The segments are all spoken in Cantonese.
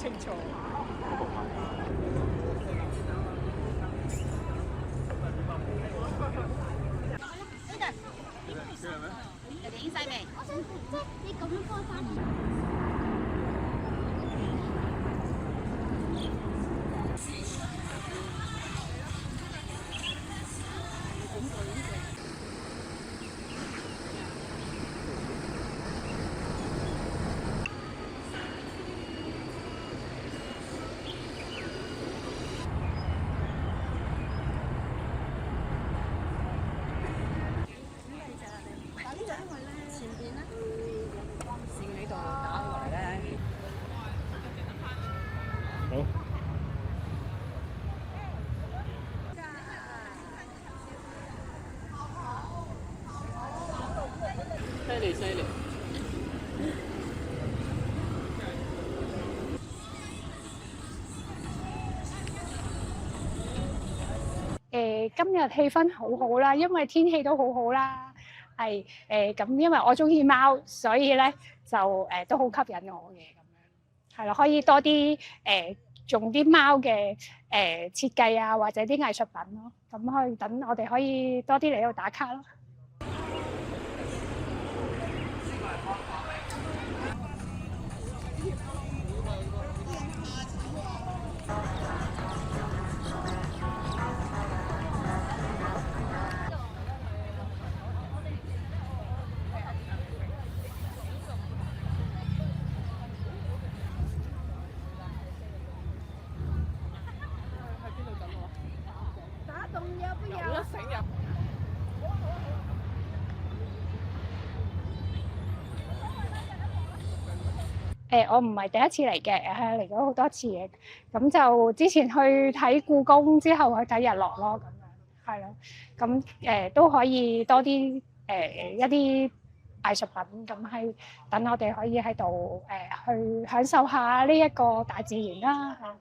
清楚。你影晒未？我想即係你咁樣放翻。好，犀利犀利。今日氣氛好好啦，因為天氣都好好啦，係咁，因為我中意貓，所以咧就都好吸引我嘅咁樣，係啦，可以多啲用啲貓嘅設計啊，或者啲藝術品咯，咁去等我哋可以多啲嚟度打卡咯。有得醒入。我唔係第一次嚟嘅，係嚟咗好多次嘅。咁就之前去睇故宮，之後去睇日落咯，咁樣係咯。咁都可以多啲一啲藝術品，咁係等我哋可以喺度去享受下呢一個大自然啦嚇。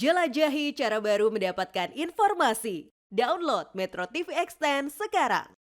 Jelajahi cara baru mendapatkan informasi. Download Metro TV Extend sekarang.